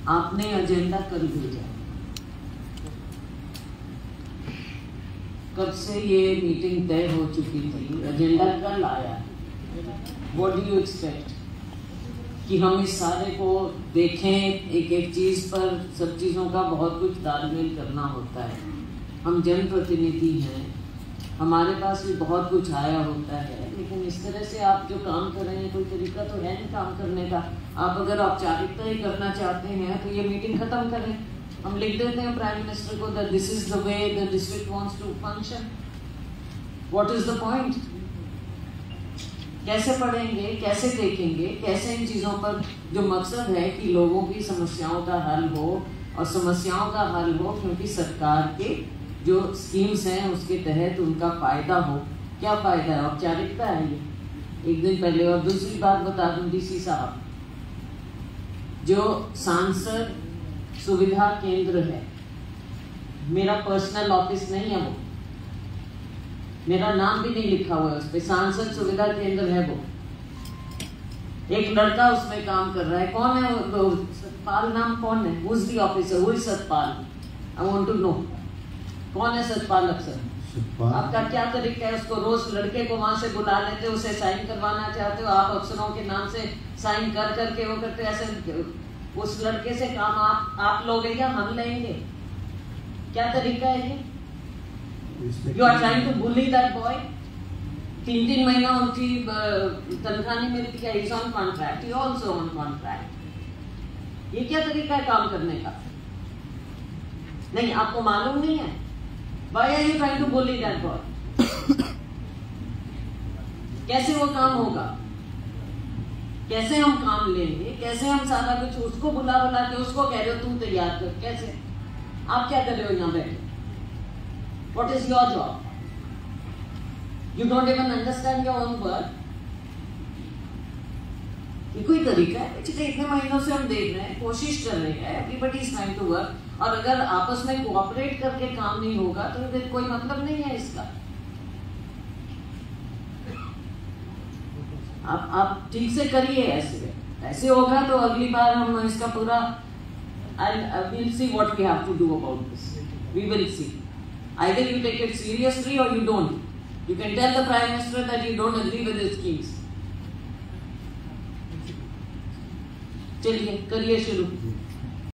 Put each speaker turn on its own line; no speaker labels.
आपने एजेंडा कल भेजा, कब से ये मीटिंग तय हो चुकी थी, एजेंडा कल आया। व्हाट डू यू एक्सपेक्ट कि हम इस सारे को देखें? एक एक चीज पर, सब चीजों का बहुत कुछ तालमेल करना होता है। हम जनप्रतिनिधि हैं, हमारे पास भी बहुत कुछ आया होता है, लेकिन इस तरह से आप जो काम कर रहे हैं, कोई तरीका तो है नहीं काम करने का। आप अगर औपचारिकता ही करना चाहते हैं तो ये मीटिंग खत्म करें। हम लिख देते हैं प्राइम मिनिस्टर को that this is the way the district wants to function. What is the point? कैसे पढ़ेंगे, कैसे देखेंगे, कैसे इन चीजों पर जो मकसद है कि लोगों की समस्याओं का हल हो, और समस्याओं का हल हो क्योंकि सरकार के जो स्कीम्स हैं उसके तहत उनका फायदा हो। क्या फायदा है? औपचारिकता है ये, एक दिन पहले। और दूसरी बात बता दूं डीसी साहब, जो सांसद सुविधा केंद्र है, मेरा पर्सनल ऑफिस नहीं है वो, मेरा नाम भी नहीं लिखा हुआ है उस पे, सांसद सुविधा केंद्र है वो। एक लड़का उसमें काम कर रहा है। कौन है वो? सतपाल नाम कौन है? Who is the officer? Who is Satpal? I want to know कौन है सतपाल अफसर? आपका क्या तरीका है? उसको रोज लड़के को वहां से बुला लेते हो, उसे साइन करवाना चाहते हो, आप अफसरों के नाम से साइन कर करके वो करते, ऐसे उस लड़के से काम आप लोगे या हम लेंगे? क्या तरीका है ये? You are trying to bully that boy. 3-3 महीना उनकी तनख्वाह नहीं मिलती है। Is on contract, he also on contract. ये क्या तरीका है काम करने का? नहीं, आपको मालूम नहीं है? Why are you trying to bully that boy? कैसे वो काम होगा? कैसे हम काम लेंगे? कैसे हम सारा कुछ उसको बुला के उसको कह रहे हो तुम तैयार कर? कैसे? आप क्या कर रहे हो यहाँ बैठे? What is your job? You don't even understand your own work. ये कोई तरीका है? पिछले इतने महीनों से हम देख रहे हैं, कोशिश कर रहे हैं, everybody is trying to work, और अगर आपस में कोऑपरेट करके काम नहीं होगा तो फिर कोई मतलब नहीं है इसका। आप ठीक से करिए। ऐसे होगा तो अगली बार हम इसका पूरा we'll see what we have to do about this. We will see. Either you take it seriously or you don't. You can tell the Prime Minister that you don't agree with his schemes. चलिए करिए शुरू।